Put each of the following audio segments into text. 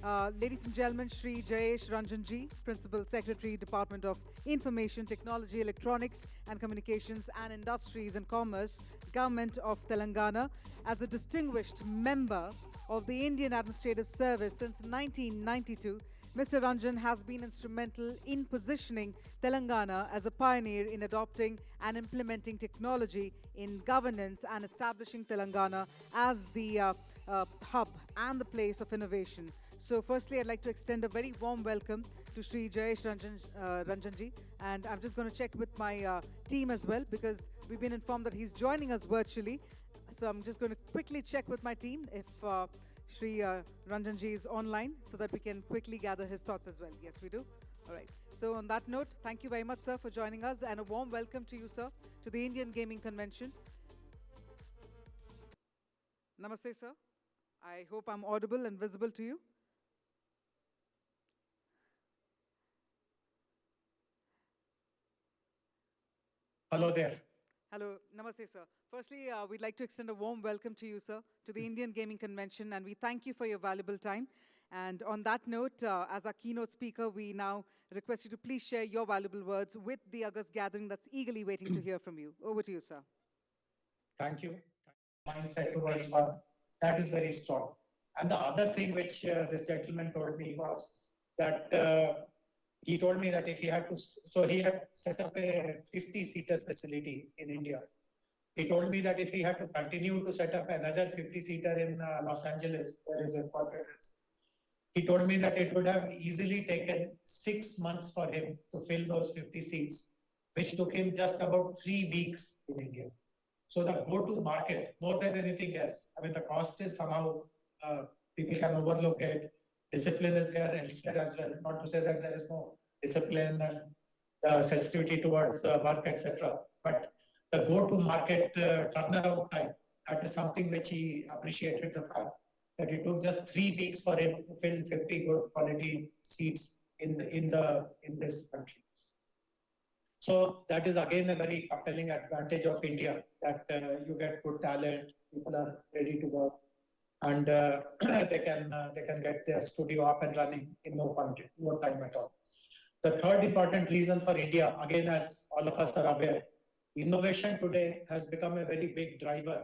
Ladies and gentlemen, Shri Jayesh Ranjan ji, Principal Secretary, Department of Information Technology, Electronics and Communications and Industries and Commerce, Government of Telangana, as a distinguished member of the Indian Administrative Service since 1992. Mr. Ranjan has been instrumental in positioning Telangana as a pioneer in adopting and implementing technology in governance and establishing Telangana as the hub and the place of innovation. So firstly, I'd like to extend a very warm welcome to Shri Jayesh Ranjan ji. And I'm just going to check with my team as well, because we've been informed that he's joining us virtually. So I'm just going to quickly check with my team if Shri Ranjan ji is online, so that we can quickly gather his thoughts as well. Yes, we do. All right. So on that note, thank you very much, sir, for joining us, and a warm welcome to you, sir, to the Indian Gaming Convention. Namaste, sir. I hope I'm audible and visible to you. Hello there. Hello, namaste, sir. Firstly, we'd like to extend a warm welcome to you, sir, to the Indian Gaming Convention, and we thank you for your valuable time. And on that note, as our keynote speaker, we now request you to please share your valuable words with the August gathering that's eagerly waiting to hear from you. Over to you, sir. Thank you. Mindset towards one, that is very strong. And the other thing which this gentleman told me was that he told me that if he had to, so he had set up a 50-seater facility in India. He told me that if he had to continue to set up another 50-seater in Los Angeles, where his headquarters is, he told me that it would have easily taken 6 months for him to fill those 50 seats, which took him just about 3 weeks in India. So the go-to market, more than anything else, I mean, the cost is somehow, people can overlook it. Discipline is there elsewhere as well. Not to say that there is no discipline and sensitivity towards work, etc. But the go-to market turnaround time, that is something which he appreciated, the fact that it took just 3 weeks for him to fill 50 good quality seats in this country. So that is again a very compelling advantage of India, that you get good talent, people are ready to work, and they can get their studio up and running in no time at all. The third important reason for India, again, as all of us are aware, innovation today has become a very big driver.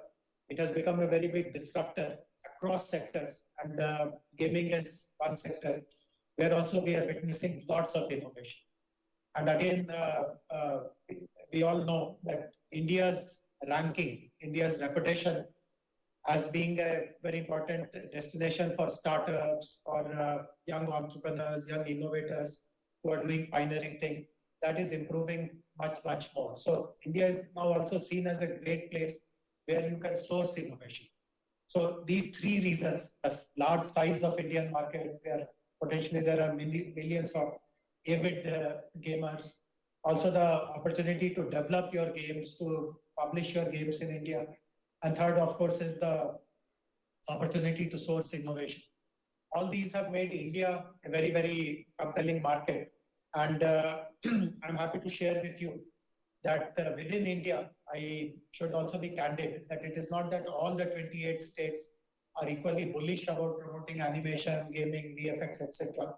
It has become a very big disruptor across sectors, and gaming is one sector where also we are witnessing lots of innovation. And again, we all know that India's ranking, India's reputation as being a very important destination for startups, for young entrepreneurs, young innovators who are doing pioneering things, that is improving much, much more. So India is now also seen as a great place where you can source innovation. So these three reasons, the large size of Indian market, where potentially there are millions of avid gamers, also the opportunity to develop your games, to publish your games in India, and third, of course, is the opportunity to source innovation. All these have made India a very, very compelling market. And I'm happy to share with you that within India, I should also be candid that it is not that all the 28 states are equally bullish about promoting animation, gaming, VFX, etc.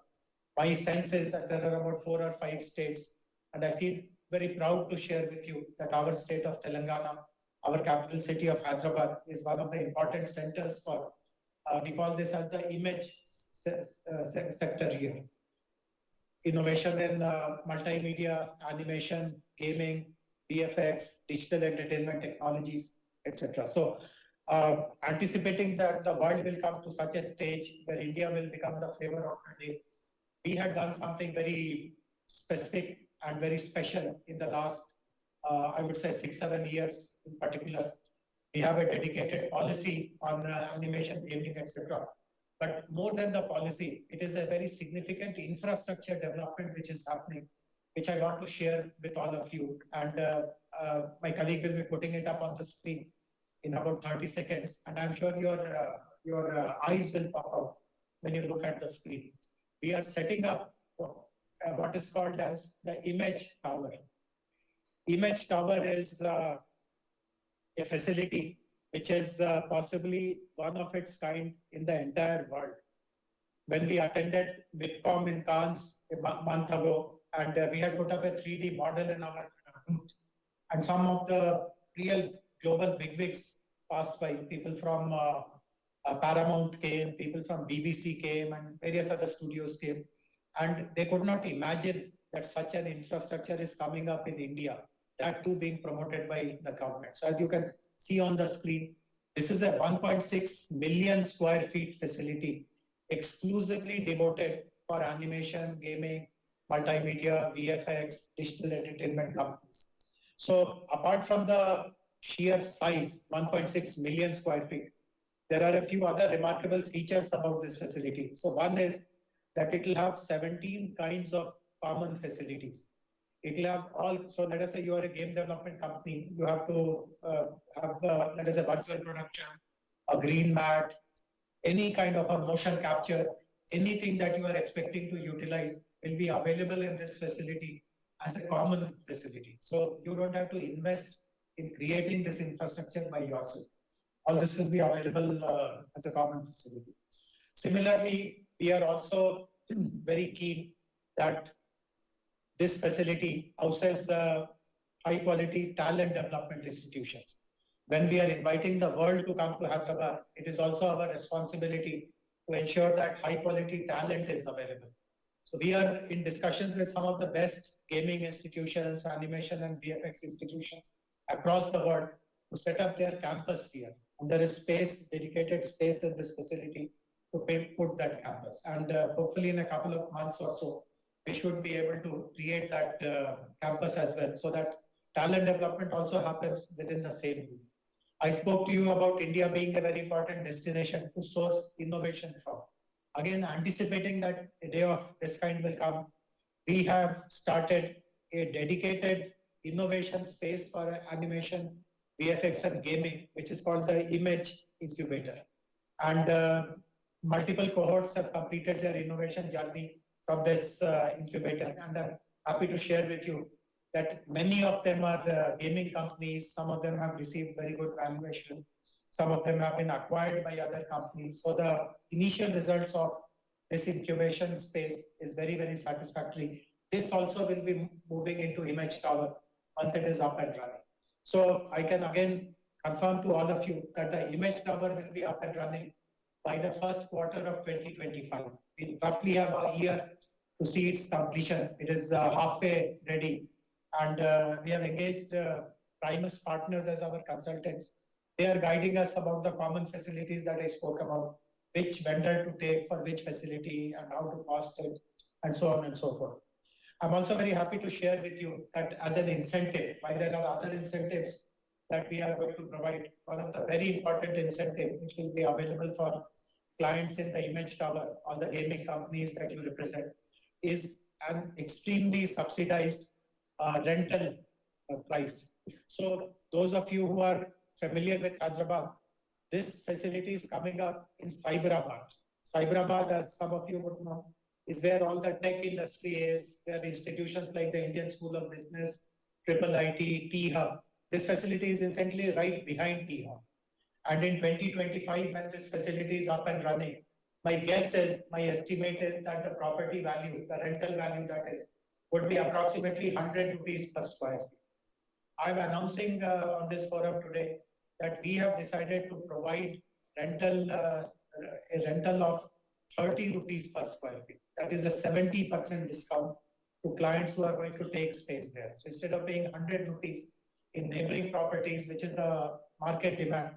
My sense is that there are about 4 or 5 states, and I feel very proud to share with you that our state of Telangana, our capital city of Hyderabad, is one of the important centers for, we call this as the image sector here. Innovation in multimedia, animation, gaming, VFX, digital entertainment technologies, etc. So anticipating that the world will come to such a stage where India will become the flavor of the day, we had done something very specific and very special in the last, I would say, 6-7 years in particular. We have a dedicated policy on animation, gaming, etc. But more than the policy, it is a very significant infrastructure development which is happening, which I want to share with all of you. And my colleague will be putting it up on the screen in about 30 seconds. And I'm sure your eyes will pop out when you look at the screen. We are setting up what is called as the Image Tower. Image Tower is a facility which is possibly one of its kind in the entire world. when we attended Bitcom in Cannes a month ago, and we had put up a 3D model in our booth, and some of the real global bigwigs passed by. People from Paramount came, people from BBC came, and various other studios came, and they could not imagine that such an infrastructure is coming up in India, that too being promoted by the government. So as you can see on the screen, this is a 1.6 million square feet facility exclusively devoted for animation, gaming, multimedia, VFX, digital entertainment companies. So apart from the sheer size, 1.6 million square feet, there are a few other remarkable features about this facility. So one is that it will have 17 kinds of common facilities. It will have all, so let us say you are a game development company, you have to have, let us say, virtual production, a green mat, any kind of a motion capture, anything that you are expecting to utilize will be available in this facility as a common facility. So you don't have to invest in creating this infrastructure by yourself. All this will be available as a common facility. Similarly, we are also very keen that this facility houses high quality talent development institutions. When we are inviting the world to come to Hyderabad, it is also our responsibility to ensure that high quality talent is available. So we are in discussions with some of the best gaming institutions, animation and VFX institutions across the world to set up their campus here. And there is space, dedicated space in this facility to put that campus. And hopefully in a couple of months or so, we should be able to create that campus as well, so that talent development also happens within the same roof. I spoke to you about India being a very important destination to source innovation from. Again, anticipating that a day of this kind will come, we have started a dedicated innovation space for animation, VFX and gaming, which is called the Image Incubator. And multiple cohorts have completed their innovation journey from this incubator. And I'm happy to share with you that many of them are gaming companies. Some of them have received very good valuation. Some of them have been acquired by other companies. So the initial results of this incubation space is very, very satisfactory. This also will be moving into Image Tower once it is up and running. So I can again confirm to all of you that the Image Tower will be up and running by the first quarter of 2025. We roughly have a year to see its completion. It is halfway ready. And we have engaged Primus partners as our consultants. They are guiding us about the common facilities that I spoke about, which vendor to take for which facility and how to cost it, and so on and so forth. I'm also very happy to share with you that as an incentive, while there are other incentives that we are going to provide, one of the very important incentives which will be available for clients in the Image Tower, all the gaming companies that you represent, is an extremely subsidized rental price. So those of you who are familiar with Hyderabad, this facility is coming up in Cyberabad. Cyberabad, as some of you would know, is where all the tech industry is, where institutions like the Indian School of Business, Triple IT, T-Hub. This facility is essentially right behind T-Hub. And in 2025, when this facility is up and running, my guess is, my estimate is that the property value, the rental value that is, would be approximately 100 rupees per square feet. I'm announcing on this forum today that we have decided to provide a rental of 30 rupees per square feet. That is a 70% discount to clients who are going to take space there. So instead of paying 100 rupees in neighboring properties, which is the market demand,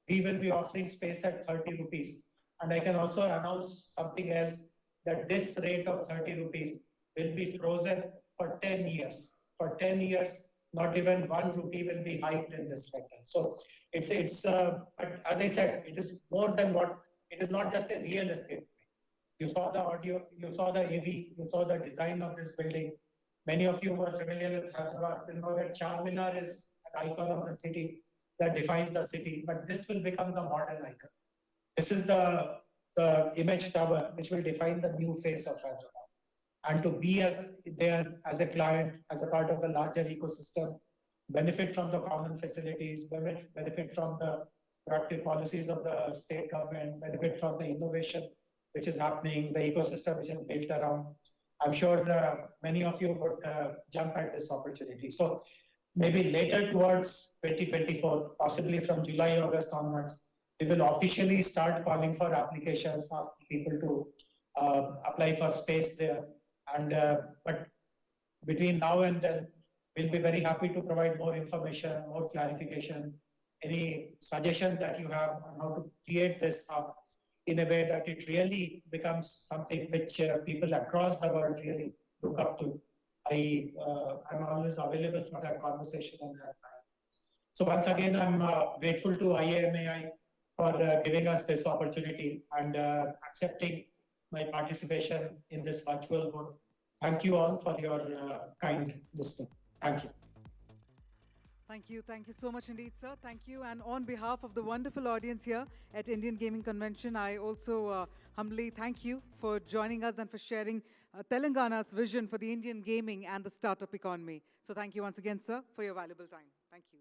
we will be offering space at 30 rupees. And I can also announce something else, that this rate of 30 rupees will be frozen for 10 years. For 10 years, not even 1 rupee will be hiked in this rental. So but as I said, it is more than what, it is not just a real estate. You saw the audio, you saw the AV, you saw the design of this building. Many of you who are familiar with Hyderabad will know that Charminar is an icon of the city that defines the city, but this will become the modern icon. This is the Image Tower, which will define the new face of Hyderabad. And to be there as a client, as a part of the larger ecosystem, benefit from the common facilities, benefit from the proactive policies of the state government, benefit from the innovation which is happening, the ecosystem which is built around. I'm sure many of you would jump at this opportunity. So maybe later towards 2024, possibly from July, August onwards, we will officially start calling for applications, ask people to apply for space there. And but between now and then, we'll be very happy to provide more information, more clarification, any suggestions that you have on how to create this hub in a way that it really becomes something which people across the world really look up to. I'm always available for that conversation and that. So once again, I'm grateful to IAMAI for giving us this opportunity and accepting my participation in this virtual board. Thank you all for your kind listening. Thank you. Thank you. Thank you so much indeed, sir. Thank you. And on behalf of the wonderful audience here at Indian Gaming Convention, I also humbly thank you for joining us and for sharing Telangana's vision for the Indian gaming and the startup economy. So thank you once again, sir, for your valuable time. Thank you.